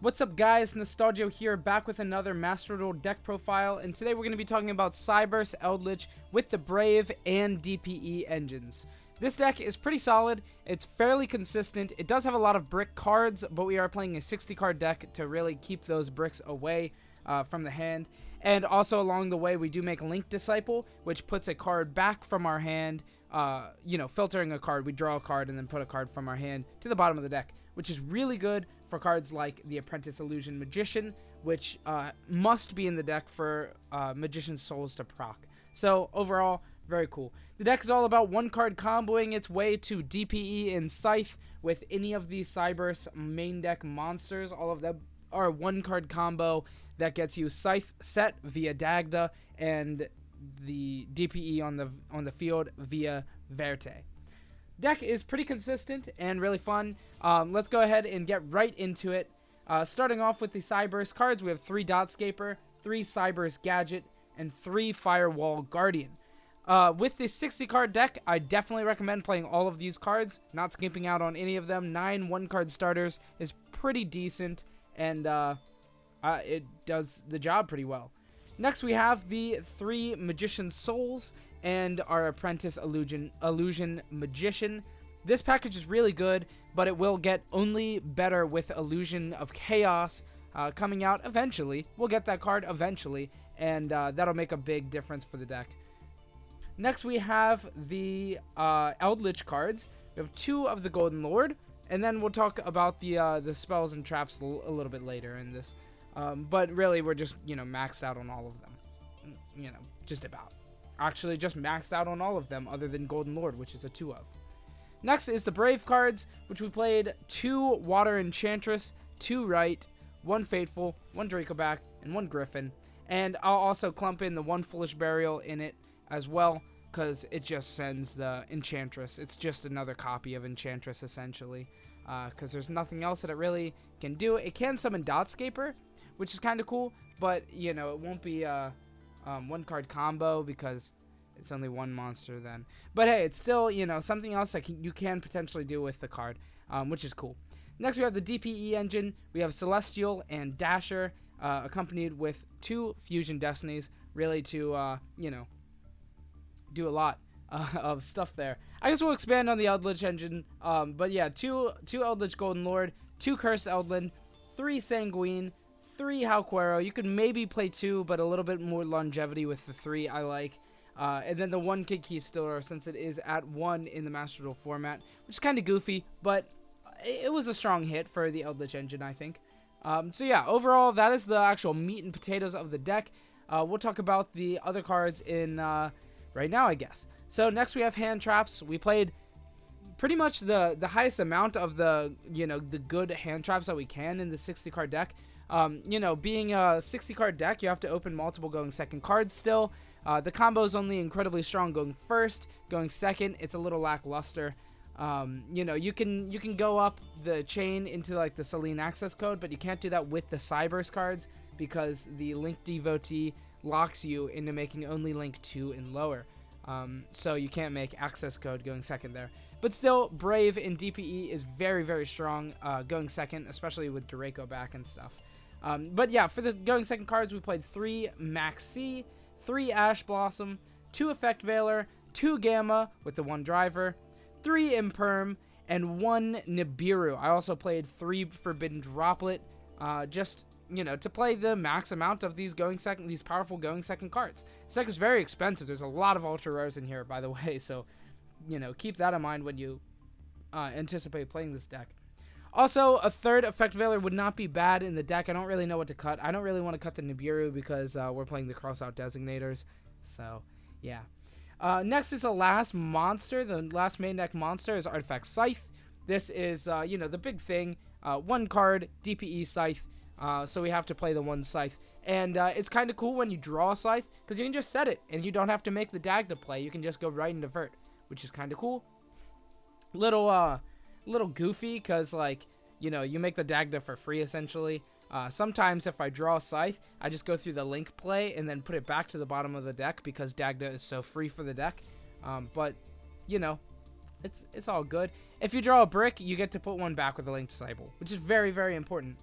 What's up guys, Nostal-Gi-Oh here, back with another Master Duel deck profile, and today we're going to be talking about Cyberse Eldlich with the Brave and DPE engines. This deck is pretty solid, it's fairly consistent, it does have a lot of brick cards, but we are playing a 60 card deck to really keep those bricks away from the hand. And also along the way we do make Link Disciple, which puts a card back from our hand, filtering a card. We draw a card and then put a card from our hand to the bottom of the deck, which is really good for cards like the Apprentice Illusion Magician, which must be in the deck for Magician's Souls to proc. So overall, very cool. The deck is all about one card comboing its way to DPE and Scythe with any of the Cyberse main deck monsters. All of them are one card combo that gets you Scythe set via Dagda and the DPE on the field via Verte. Deck is pretty consistent and really fun. Let's go ahead and get right into it. Starting off with the Cyberse cards, we have 3 Dotscaper, 3 Cyberse Gadget, and 3 Firewall Guardian. With this 60 card deck, I definitely recommend playing all of these cards, not skipping out on any of them. 9 1-card starters is pretty decent, and it does the job pretty well. Next, we have the 3 Magician's Souls and our Apprentice Illusion Magician. This package is really good, but it will get only better with Illusion of Chaos coming out eventually. We'll get that card eventually, and that'll make a big difference for the deck. Next, we have the Eldlich cards. We have 2 of the Golden Lord, and then we'll talk about the spells and traps a little bit later in this. But really, we're just, maxed out on all of them. Just about. Actually, just maxed out on all of them other than Golden Lord, which is a 2 of. Next is the Brave cards, which we played 2 Water Enchantress, 2 Right, 1 Fateful, 1 Dracoback, and 1 Griffin. And I'll also clump in the 1 Foolish Burial in it as well, because it just sends the Enchantress. It's just another copy of Enchantress, essentially, because there's nothing else that it really can do. It can summon Dotscaper, which is kind of cool, but, it won't be a 1-card combo because it's only 1 monster then. But hey, it's still, something else that you can potentially do with the card, which is cool. Next, we have the DPE engine. We have Celestial and Dasher, accompanied with 2 Fusion Destinies, really to, do a lot of stuff there. I guess we'll expand on the Eldlich engine, but yeah, 2 Eldlich Golden Lord, 2 Cursed Eldlin, 3 Sanguine, 3 Halquero. You could maybe play 2, but a little bit more longevity with the 3 I like. And then the 1 Conquistador, since it is at 1 in the Master Duel format, which is kind of goofy, but it was a strong hit for the Eldlich engine, I think. So yeah, overall, that is the actual meat and potatoes of the deck. We'll talk about the other cards in right now, I guess. So next we have hand traps. We played pretty much the highest amount of the the good hand traps that we can in the 60 card deck. Being a 60 card deck, you have to open multiple going second cards still. The combo is only incredibly strong going first. Going second, it's a little lackluster. You can go up the chain into like the Selene access code, but you can't do that with the Cyberse cards because the Link Devotee locks you into making only Link 2 and lower. So you can't make access code going second there. But still, Brave in DPE is very, very strong going second, especially with Draco back and stuff. But yeah, for the going second cards, we played 3 Max C, 3 Ash Blossom, 2 Effect Veiler, 2 Gamma with the 1 Driver, 3 Imperm, and 1 Nibiru. I also played 3 Forbidden Droplet, just to play the max amount of these powerful going second cards. This deck is very expensive. There's a lot of ultra rares in here, by the way, so keep that in mind when you anticipate playing this deck. Also, a 3rd Effect Veiler would not be bad in the deck. I don't really know what to cut. I don't really want to cut the Nibiru because we're playing the cross-out designators. So, yeah. Next is the last monster. The last main deck monster is Artifact Scythe. This is, the big thing. 1 card, DPE Scythe. So we have to play the 1 Scythe. And it's kind of cool when you draw a Scythe because you can just set it and you don't have to make the Dagda play. You can just go right into Vert, which is kind of cool. Little goofy because, you make the Dagda for free, essentially. Sometimes if I draw a Scythe, I just go through the Link play and then put it back to the bottom of the deck because Dagda is so free for the deck. But, it's all good. If you draw a brick, you get to put 1 back with the Link Disciple, which is very, very important.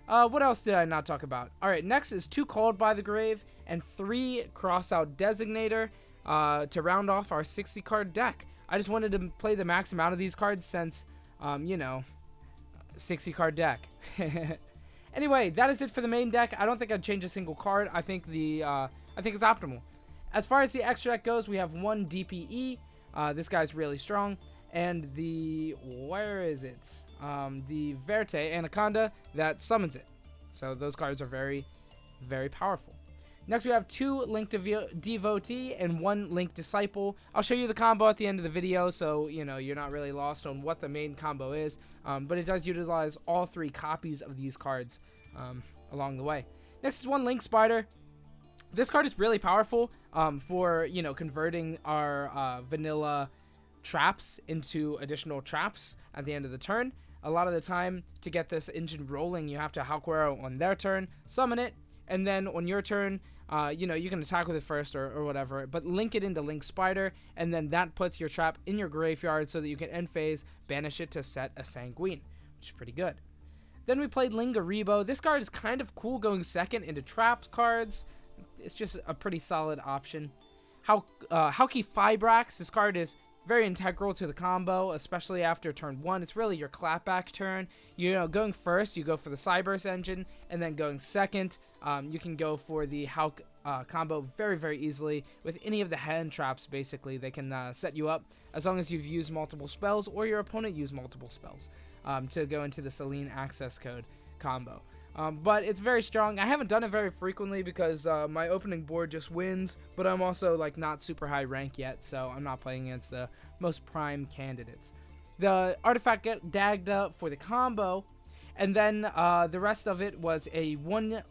What else did I not talk about? Alright, next is 2 Called by the Grave and 3 Crossout Designator to round off our 60 card deck. I just wanted to play the max amount of these cards since, you know, 60 card deck. Anyway, that is it for the main deck. I don't think I'd change a single card. I think it's optimal. As far as the extra deck goes, we have 1 DPE. This guy's really strong. And where is it? The Verte Anaconda that summons it. So those cards are very, very powerful. Next, we have 2 Link Devotee and 1 Link Disciple. I'll show you the combo at the end of the video, so you know you're not really lost on what the main combo is. But it does utilize all 3 copies of these cards along the way. Next is 1 Link Spider. This card is really powerful for, you know, converting our vanilla traps into additional traps at the end of the turn. A lot of the time, to get this engine rolling, you have to Halquero on their turn, summon it, and then on your turn, you know, you can attack with it first or whatever, but link it into Link Spider, and then that puts your trap in your graveyard so that you can end phase, banish it to set a Sanguine, which is pretty good. Then we played Lingaribo. This card is kind of cool going second into traps cards. It's just a pretty solid option. Hauki Fibrax. This card is very integral to the combo, especially after turn 1. It's really your clapback turn. You know, going first, you go for the Cyberse engine, and then going second, you can go for the Hauk combo very, very easily with any of the hand traps. Basically, they can set you up as long as you've used multiple spells or your opponent used multiple spells to go into the Selene access code combo. But it's very strong. I haven't done it very frequently because my opening board just wins, but I'm also like not super high rank yet, so I'm not playing against the most prime candidates. The artifact Dagda for the combo, and then the rest of it was a one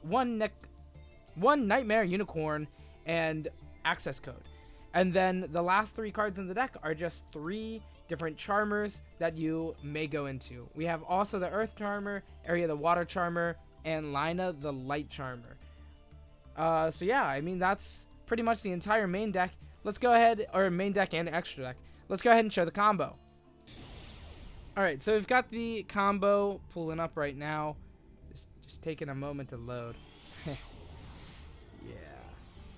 Nightmare Unicorn and access code. And then the last 3 cards in the deck are just 3 different Charmers that you may go into. We have also the Earth Charmer, Area the Water Charmer, and Lina the Light Charmer. So yeah, I mean, that's pretty much the entire main deck. Let's go ahead, or main deck and extra deck. Let's go ahead and show the combo. Alright, so we've got the combo pulling up right now. Just taking a moment to load. Yeah,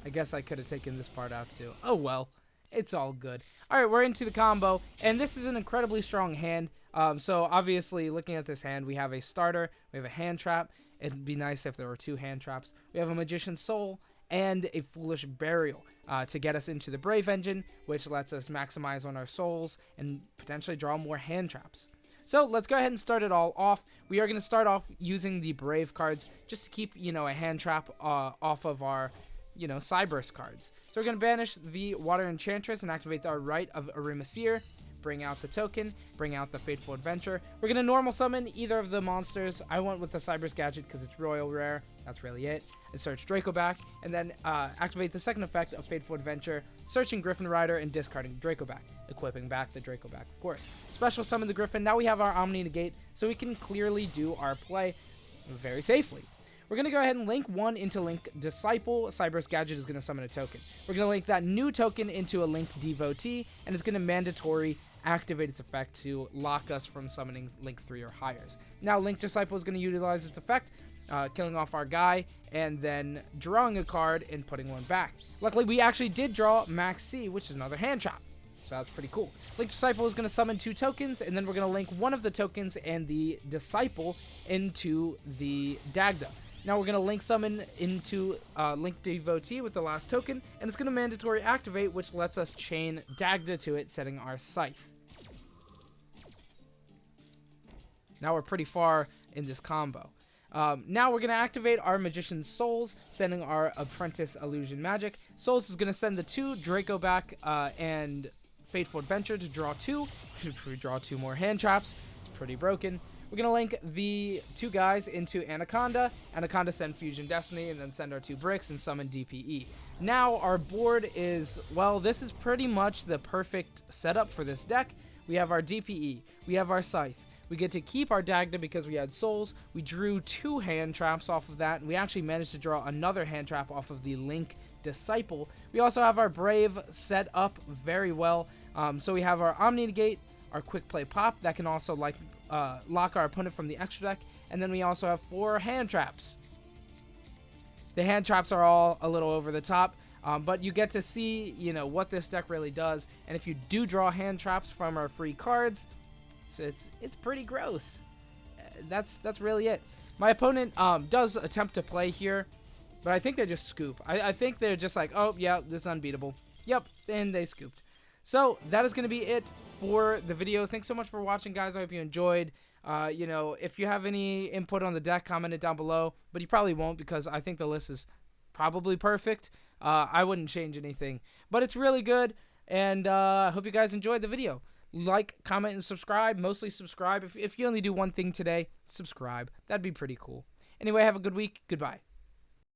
I guess I could have taken this part out too. Oh well, it's all good. Alright, we're into the combo, and this is an incredibly strong hand. So obviously, looking at this hand, we have a starter, we have a hand trap. It'd be nice if there were 2 hand traps. We have a Magician's Soul and a Foolish Burial to get us into the Brave engine, which lets us maximize on our souls and potentially draw more hand traps. So let's go ahead and start it all off. We are going to start off using the Brave cards just to keep, you know, a hand trap off of our, you know, Cyberse cards. So we're going to banish the Water Enchantress and activate our Rite of Arimaseer. Bring out the token, bring out the Fateful Adventure. We're going to normal summon either of the monsters. I went with the Cyberse gadget because it's royal rare. That's really it. And search Draco back, and then activate the second effect of Fateful Adventure, searching Griffin Rider and discarding Draco back, equipping back the Draco back, of course. Special summon the Griffin. Now we have our Omni Negate, so we can clearly do our play very safely. We're going to go ahead and link 1 into Link Disciple. Cyberse Gadget is going to summon a token. We're going to link that new token into a Link Devotee, and it's going to mandatory activate its effect to lock us from summoning Link 3 or higher. Now Link Disciple is going to utilize its effect, killing off our guy, and then drawing a card and putting 1 back. Luckily, we actually did draw Max C, which is another hand trap. So that's pretty cool. Link Disciple is going to summon 2 tokens, and then we're going to link 1 of the tokens and the Disciple into the Dagda. Now we're going to link summon into Link Devotee with the last token, and it's going to mandatory activate, which lets us chain Dagda to it, setting our Scythe. Now we're pretty far in this combo. Now we're going to activate our Magician's Souls, sending our Apprentice Illusion Magic. Souls is going to send the 2 Draco back and Fateful Adventure to draw 2. We draw 2 more hand traps. It's pretty broken. We're going to link the 2 guys into Anaconda. Anaconda send Fusion Destiny, and then send our 2 bricks and summon DPE. Now our board is, well, this is pretty much the perfect setup for this deck. We have our DPE. We have our Scythe. We get to keep our Dagda because we had souls. We drew 2 hand traps off of that, and we actually managed to draw another hand trap off of the Link Disciple. We also have our Brave set up very well. So we have our Omni Negate, our Quick Play Pop that can also lock our opponent from the extra deck, and then we also have 4 hand traps. The hand traps are all a little over the top, but you get to see, you know, what this deck really does. And if you do draw hand traps from our free cards, it's pretty gross. That's really it. My opponent does attempt to play here, but I think they just scoop. I think they're just like, oh yeah, this is unbeatable. Yep, and they scooped. So that is going to be it for the video. Thanks so much for watching, guys. I hope you enjoyed. You know, if you have any input on the deck, comment it down below. But you probably won't, because I think the list is probably perfect. I wouldn't change anything. But it's really good, and I hope you guys enjoyed the video. Like, comment, and subscribe. Mostly subscribe. If you only do one thing today, subscribe. That'd be pretty cool. Anyway, have a good week. Goodbye.